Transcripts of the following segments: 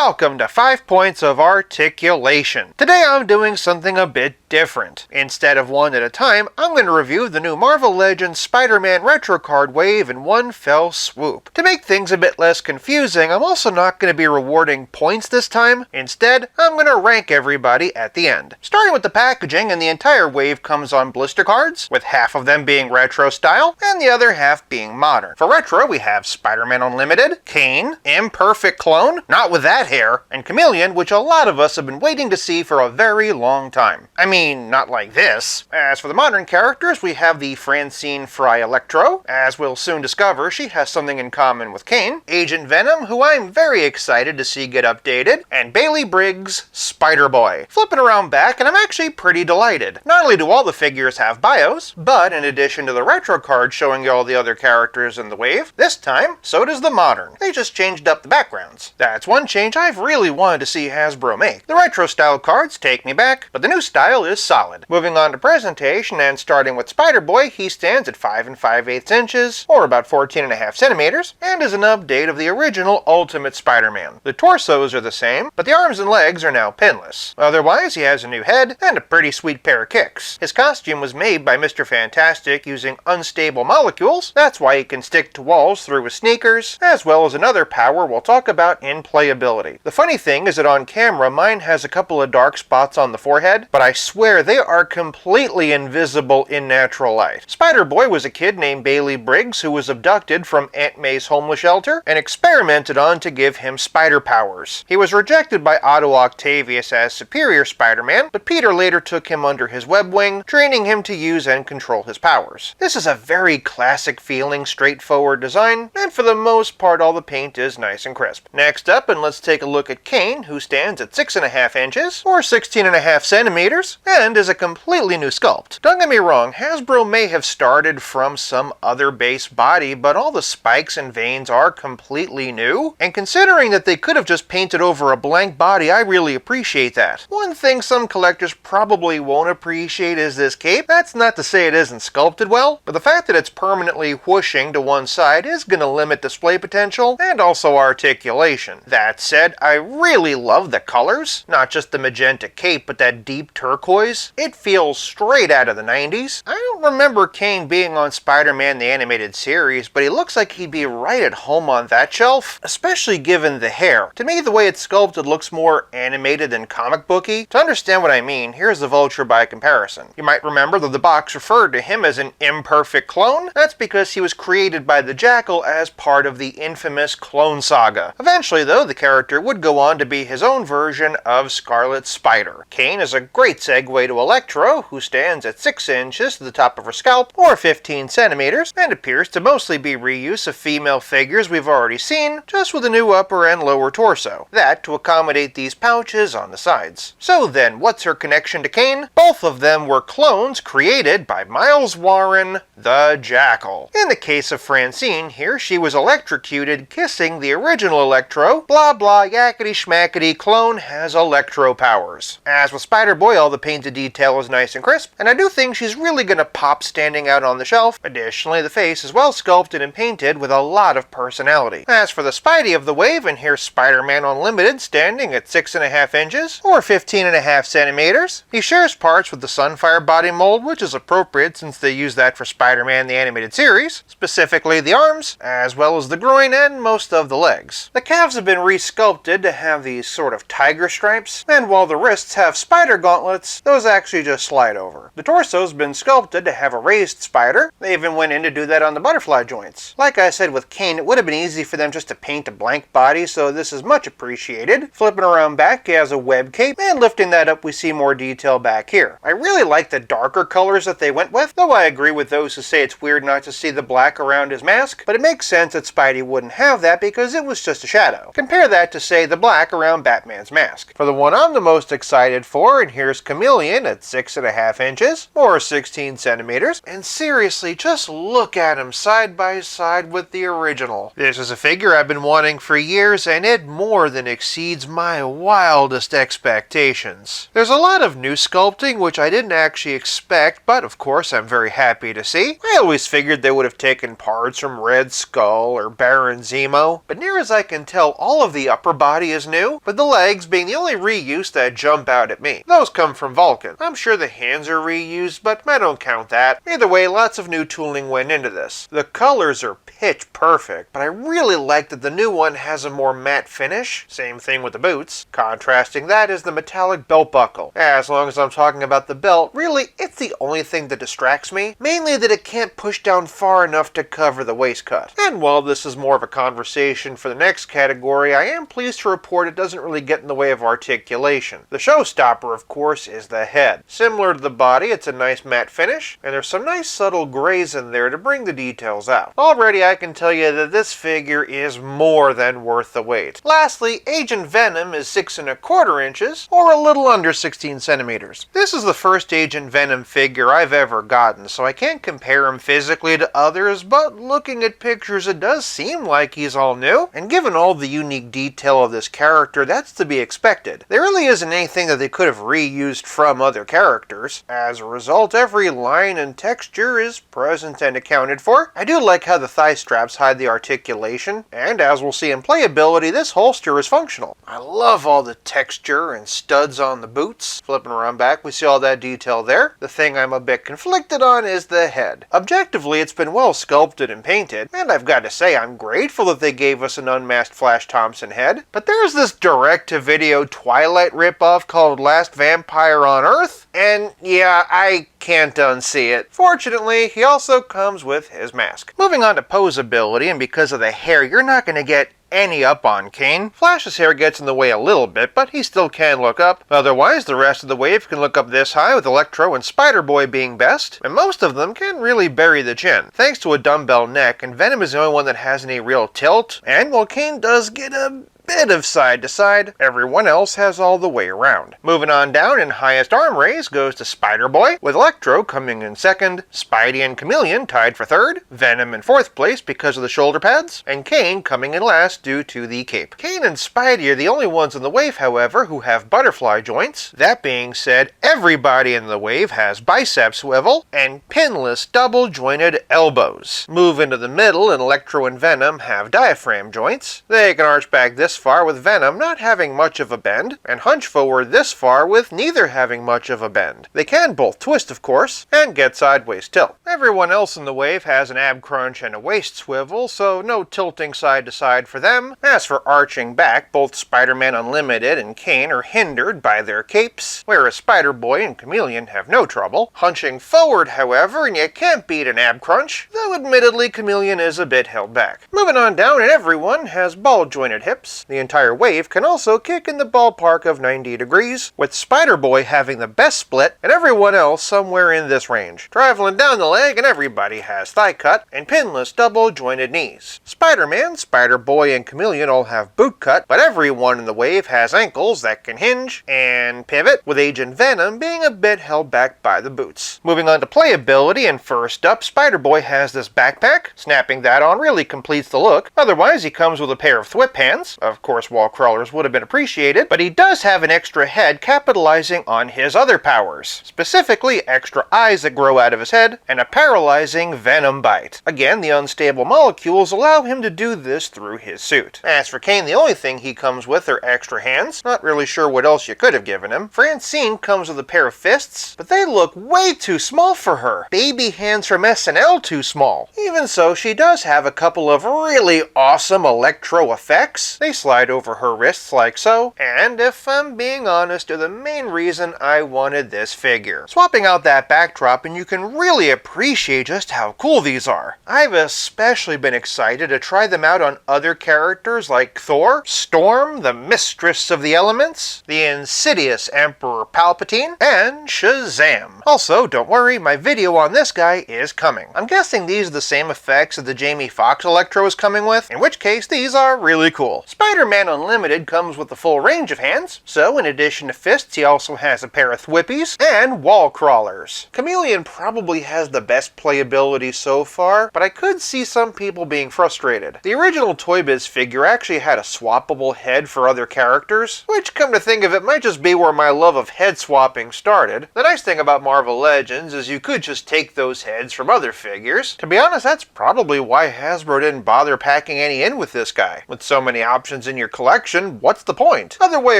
welcome to 5 Points of Articulation. Today I'm doing something a bit different. Instead of one at a time, I'm going to review the new Marvel Legends Spider-Man retro card wave in one fell swoop. To make things a bit less confusing, I'm also not going to be rewarding points this time. Instead, I'm going to rank everybody at the end. Starting with the packaging, and the entire wave comes on blister cards, with half of them being retro style, and the other half being modern. For retro, we have Spider-Man Unlimited, Kaine, Imperfect Clone, not with that hair, and Chameleon, which a lot of us have been waiting to see for a very long time. I mean, not like this. As for the modern characters, we have the Francine Fry Electro. As we'll soon discover, she has something in common with Kaine, Agent Venom, who I'm very excited to see get updated, and Bailey Briggs' Spider-Boy. Flipping around back, and I'm actually pretty delighted. Not only do all the figures have bios, but in addition to the retro card showing you all the other characters in the wave, this time, so does the modern. They just changed up the backgrounds. That's one change I've really wanted to see Hasbro make. The retro style cards take me back, but the new style is solid. Moving on to presentation, and starting with Spider-Boy, he stands at 5 5/8 inches, or about 14.5 centimeters, and is an update of the original Ultimate Spider-Man. The torsos are the same, but the arms and legs are now pinless. Otherwise, he has a new head and a pretty sweet pair of kicks. His costume was made by Mr. Fantastic using unstable molecules. That's why he can stick to walls through his sneakers, as well as another power we'll talk about in Playability. The funny thing is that on camera, mine has a couple of dark spots on the forehead, but I swear they are completely invisible in natural light. Spider-Boy was a kid named Bailey Briggs who was abducted from Aunt May's homeless shelter and experimented on to give him spider powers. He was rejected by Otto Octavius as superior Spider-Man, but Peter later took him under his web wing, training him to use and control his powers. This is a very classic feeling, straightforward design, and for the most part all the paint is nice and crisp. Next up, and let's take a look at Kaine, who stands at 6.5 inches, or 16.5 centimeters, and is a completely new sculpt. Don't get me wrong, Hasbro may have started from some other base body, but all the spikes and veins are completely new, and considering that they could have just painted over a blank body, I really appreciate that. One thing some collectors probably won't appreciate is this cape. That's not to say it isn't sculpted well, but the fact that it's permanently whooshing to one side is going to limit display potential and also articulation. That said, I really love the colors, not just the magenta cape, but that deep turquoise. It feels straight out of the 90s. I don't remember Kaine being on Spider-Man the Animated Series, but he looks like he'd be right at home on that shelf, especially given the hair. To me, the way it's sculpted looks more animated than comic booky. To understand what I mean, here's the Vulture by comparison. You might remember that the box referred to him as an imperfect clone. That's because he was created by the Jackal as part of the infamous Clone Saga. Eventually, though, the character would go on to be his own version of Scarlet Spider. Kaine is a great segue to Electro, who stands at 6 inches to the top of her scalp, or 15 centimeters, and appears to mostly be reuse of female figures we've already seen, just with a new upper and lower torso. That to accommodate these pouches on the sides. So then, what's her connection to Kaine? Both of them were clones created by Miles Warren, the Jackal. In the case of Francine here, she was electrocuted kissing the original Electro. Blah blah yakety schmackety, clone has Electro powers. As with Spider-Boy, all the painted detail is nice and crisp, and I do think she's really gonna pop standing out on the shelf. Additionally, the face is well sculpted and painted with a lot of personality. As for the Spidey of the wave, and here's Spider-Man Unlimited standing at 6.5 inches, or 15.5 centimeters. He shares parts with the Sunfire body mold, which is appropriate since they use that for Spider-Man the Animated Series, specifically the arms, as well as the groin and most of the legs. The calves have been resculpted to have these sort of tiger stripes, and while the wrists have spider gauntlets, those actually just slide over. The torso's been sculpted to have a raised spider. They even went in to do that on the butterfly joints. Like I said with Kaine, it would have been easy for them just to paint a blank body, so this is much appreciated. Flipping around back, he has a web cape, and lifting that up we see more detail back here. I really like the darker colors that they went with, though I agree with those who say it's weird not to see the black around his mask, but it makes sense that Spidey wouldn't have that because it was just a shadow. Compare that to, say, the black around Batman's mask. For the one I'm the most excited for, and here's Chameleon at 6.5 inches, or 16 centimeters. centimeters, and seriously, just look at him side by side with the original. This is a figure I've been wanting for years, and it more than exceeds my wildest expectations. There's a lot of new sculpting which I didn't actually expect, but of course I'm very happy to see. I always figured they would have taken parts from Red Skull or Baron Zemo, but near as I can tell, all of the upper body is new, with the legs being the only reuse that jump out at me. Those come from Vulcan. I'm sure the hands are reused, but I don't count that. Either way, lots of new tooling went into this. The colors are pitch perfect, but I really like that the new one has a more matte finish. Same thing with the boots. Contrasting that is the metallic belt buckle. As long as I'm talking about the belt, really, it's the only thing that distracts me, mainly that it can't push down far enough to cover the waist cut. And while this is more of a conversation for the next category, I am pleased to report it doesn't really get in the way of articulation. The showstopper, of course, is the head. Similar to the body, it's a nice matte finish, and there's some nice subtle grays in there to bring the details out. Already I can tell you that this figure is more than worth the wait. Lastly, Agent Venom is 6 1/4 inches, or a little under 16 centimeters. This is the first Agent Venom figure I've ever gotten, so I can't compare him physically to others, but looking at pictures it does seem like he's all new, and given all the unique detail of this character, that's to be expected. There really isn't anything that they could have reused from other characters. As a result, every line and texture is present and accounted for. I do like how the thigh straps hide the articulation, and as we'll see in Playability, this holster is functional. I love all the texture and studs on the boots. Flipping around back, we see all that detail there. The thing I'm a bit conflicted on is the head. Objectively, it's been well sculpted and painted, and I've got to say I'm grateful that they gave us an unmasked Flash Thompson head. But there's this direct-to-video Twilight ripoff called Last Vampire on Earth, and yeah, I can't unsee it. Fortunately, he also comes with his mask. Moving on to Poseability, and because of the hair, you're not going to get any up on Kaine. Flash's hair gets in the way a little bit, but he still can look up. Otherwise, the rest of the wave can look up this high, with Electro and Spider-Boy being best, and most of them can really bury the chin, thanks to a dumbbell neck, and Venom is the only one that has any real tilt, and while Kaine does get a bit of side to side, everyone else has all the way around. Moving on down, in highest arm raise goes to Spider-Boy, with Electro coming in second, Spidey and Chameleon tied for third, Venom in fourth place because of the shoulder pads, and Kaine coming in last due to the cape. Kaine and Spidey are the only ones in the wave, however, who have butterfly joints. That being said, everybody in the wave has bicep swivel and pinless double jointed elbows. Move into the middle, and Electro and Venom have diaphragm joints. They can arch back this far with Venom not having much of a bend, and hunch forward this far with neither having much of a bend. They can both twist, of course, and get sideways tilt. Everyone else in the wave has an ab crunch and a waist swivel, so no tilting side to side for them. As for arching back, both Spider-Man Unlimited and Kaine are hindered by their capes, whereas Spider-Boy and Chameleon have no trouble. Hunching forward, however, and you can't beat an ab crunch, though admittedly Chameleon is a bit held back. Moving on down, and everyone has ball jointed hips. The entire wave can also kick in the ballpark of 90 degrees, with Spider-Boy having the best split, and everyone else somewhere in this range. Traveling down the leg, and everybody has thigh cut and pinless double jointed knees. Spider-Man, Spider-Boy, and Chameleon all have boot cut, but everyone in the wave has ankles that can hinge and pivot, with Agent Venom being a bit held back by the boots. Moving on to Playability, and first up, Spider-Boy has this backpack. Snapping that on really completes the look. Otherwise, he comes with a pair of thwip hands. Of course, wall crawlers would have been appreciated, but he does have an extra head capitalizing on his other powers, specifically extra eyes that grow out of his head, and a paralyzing venom bite. Again, the unstable molecules allow him to do this through his suit. As for Kaine, the only thing he comes with are extra hands. Not really sure what else you could have given him. Francine comes with a pair of fists, but they look way too small for her. Baby hands from SNL too small. Even so, she does have a couple of really awesome electro effects. They slide over her wrists like so, and if I'm being honest, are the main reason I wanted this figure. Swapping out that backdrop, and you can really appreciate just how cool these are. I've especially been excited to try them out on other characters like Thor, Storm, the Mistress of the Elements, the insidious Emperor Palpatine, and Shazam. Also, don't worry, my video on this guy is coming. I'm guessing these are the same effects that the Jamie Foxx Electro is coming with, in which case these are really cool. Spider-Man Unlimited comes with a full range of hands, so in addition to fists he also has a pair of thwippies and wall crawlers. Chameleon probably has the best playability so far, but I could see some people being frustrated. The original Toy Biz figure actually had a swappable head for other characters, which come to think of it might just be where my love of head swapping started. The nice thing about Marvel Legends is you could just take those heads from other figures. To be honest, that's probably why Hasbro didn't bother packing any in with this guy. With so many options in your collection, what's the point? Other way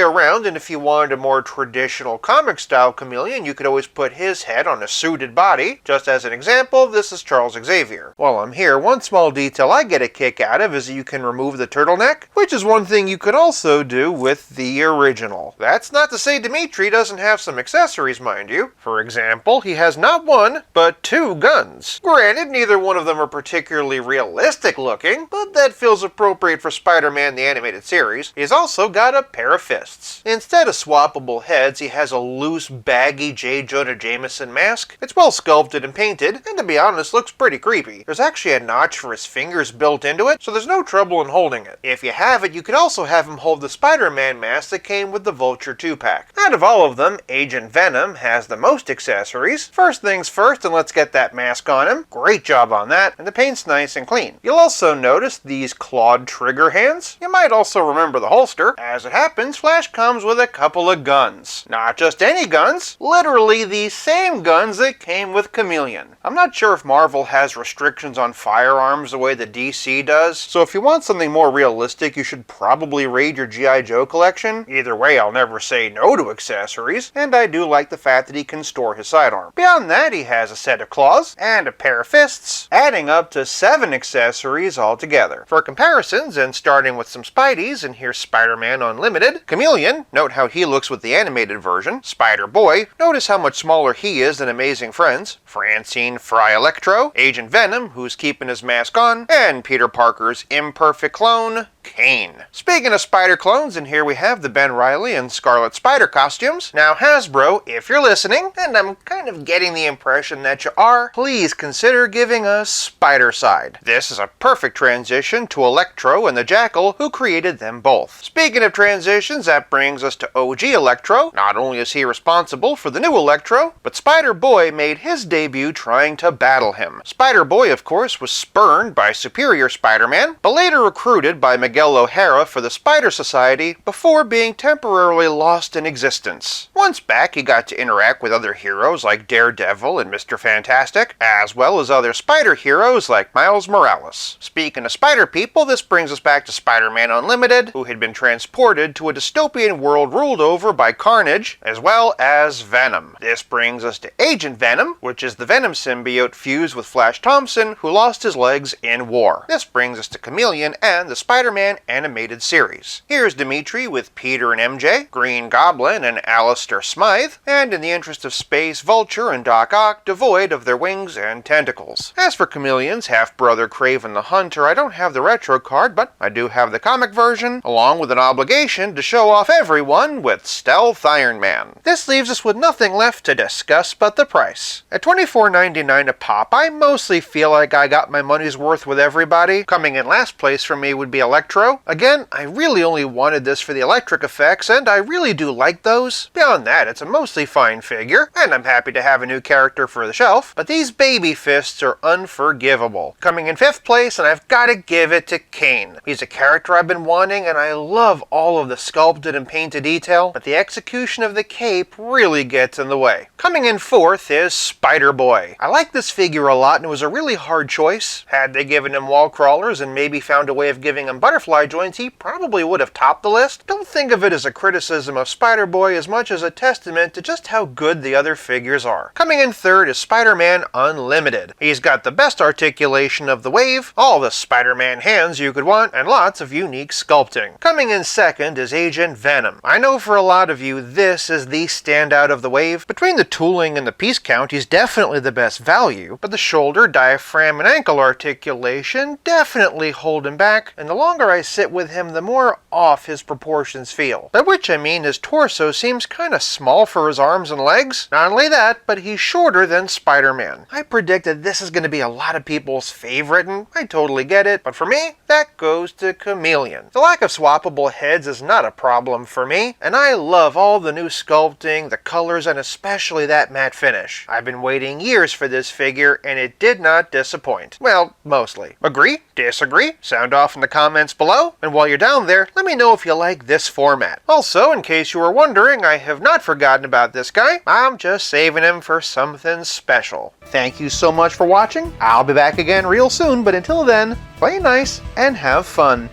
around, and if you wanted a more traditional comic style Chameleon, you could always put his head on a suited body. Just as an example, this is Charles Xavier. While I'm here, one small detail I get a kick out of is that you can remove the turtleneck, which is one thing you could also do with the original. That's not to say Dimitri doesn't have some accessories, mind you. For example, he has not one, but two guns. Granted, neither one of them are particularly realistic looking, but that feels appropriate for Spider-Man the Animated Series. He's also got a pair of fists. Instead of swappable heads, he has a loose, baggy J. Jonah Jameson mask. It's well sculpted and painted, and to be honest, looks pretty creepy. There's actually a notch for his fingers built into it, so there's no trouble in holding it. If you have it, you could also have him hold the Spider-Man mask that came with the Vulture 2-pack. Out of all of them, Agent Venom has the most accessories. First things first, and let's get that mask on him. Great job on that, and the paint's nice and clean. You'll also notice these clawed trigger hands. You might also remember the holster. As it happens, Flash comes with a couple of guns. Not just any guns, literally the same guns that came with Chameleon. I'm not sure if Marvel has restrictions on firearms the way the DC does, so if you want something more realistic, you should probably raid your G.I. Joe collection. Either way, I'll never say no to accessories, and I do like the fact that he can store his sidearm. Beyond that, he has a set of claws and a pair of fists, adding up to 7 accessories altogether. For comparisons, and starting with some Spideys, and here's Spider-Man Unlimited. Chameleon, note how he looks with the animated version. Spider-Boy, notice how much smaller he is than Amazing Friends. Francine Fry Electro, Agent Venom, who's keeping his mask on, and Peter Parker's imperfect clone, Kaine. Speaking of spider clones, and here we have the Ben Reilly and Scarlet Spider costumes. Now Hasbro, if you're listening, and I'm kind of getting the impression that you are, please consider giving us Spider-Side. This is a perfect transition to Electro and the Jackal, who created them both. Speaking of transitions, that brings us to OG Electro. Not only is he responsible for the new Electro, but Spider-Boy made his debut trying to battle him. Spider-Boy, of course, was spurned by Superior Spider-Man, but later recruited by Miguel O'Hara for the Spider Society before being temporarily lost in existence. Once back, he got to interact with other heroes like Daredevil and Mr. Fantastic, as well as other spider heroes like Miles Morales. Speaking of spider people, this brings us back to Spider-Man Unlimited, who had been transported to a dystopian world ruled over by Carnage, as well as Venom. This brings us to Agent Venom, which is the Venom symbiote fused with Flash Thompson, who lost his legs in war. This brings us to Chameleon and the Spider-Man animated series. Here's Dimitri with Peter and MJ, Green Goblin and Alistair Smythe, and in the interest of space, Vulture and Doc Ock devoid of their wings and tentacles. As for Chameleon's half-brother Kraven the Hunter, I don't have the retro card, but I do have the comic version, along with an obligation to show off everyone with Stealth Iron Man. This leaves us with nothing left to discuss but the price. At $24.99 a pop, I mostly feel like I got my money's worth with everybody. Coming in last place for me would be Electro. Again, I really only wanted this for the electric effects, and I really do like those. Beyond that, it's a mostly fine figure, and I'm happy to have a new character for the shelf, but these baby fists are unforgivable. Coming in 5th place, and I've got to give it to Kaine. He's a character I've been wanting, and I love all of the sculpted and painted detail, but the execution of the cape really gets in the way. Coming in 4th is Spider-Boy. I like this figure a lot, and it was a really hard choice. Had they given him wall crawlers and maybe found a way of giving him butterfly joints, he probably would have topped the list. Don't think of it as a criticism of Spider-Boy as much as a testament to just how good the other figures are. Coming in 3rd is Spider-Man Unlimited. He's got the best articulation of the wave, all the Spider-Man hands you could want, and lots of unique sculpting. Coming in 2nd is Agent Venom. I know for a lot of you, this is the standout of the wave. Between the tooling and the piece count, he's definitely the best value, but the shoulder, diaphragm, and ankle articulation definitely hold him back, and the longer I sit with him, the more off his proportions feel. By which I mean his torso seems kinda small for his arms and legs. Not only that, but he's shorter than Spider-Man. I predicted this is gonna be a lot of people's favorite, and I totally get it, but for me, that goes to Chameleon. The lack of swappable heads is not a problem for me, and I love all the new sculpting, the colors, and especially that matte finish. I've been waiting years for this figure, and it did not disappoint. Well, mostly. Agree? Disagree? Sound off in the comments below? And while you're down there, let me know if you like this format. Also, in case you were wondering, I have not forgotten about this guy. I'm just saving him for something special. Thank you so much for watching. I'll be back again real soon, but until then, play nice and have fun.